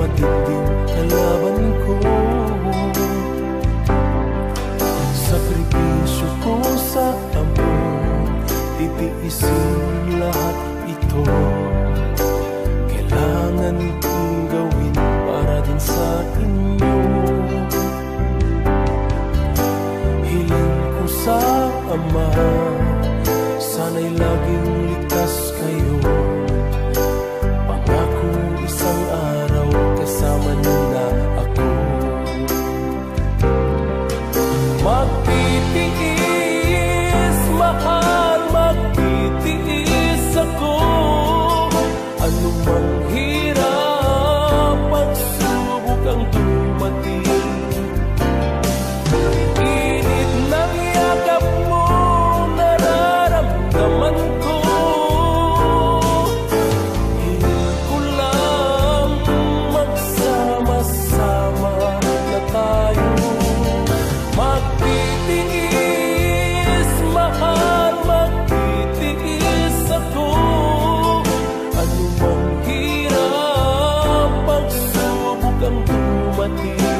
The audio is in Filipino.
matinding kalaban ko. Sakripisyo ko sa amon, titiisin lahat ito. Kailangan kong gawin para din sa inyo. Hiling ko sa Ama, sana'y laging ligtas kayo. Pangako isang araw kasama niyo na ako. Magtitiis, mahal, magtitiis ako. Anumang hirap, pagsubok ang dumating. Init ng yakap mo, nararamdaman ko. Hiling ko lang magsama-sama na tayo. Magtitiis, mahal, magtitiis ako. Anumang hirap, pagsubok ang dumating.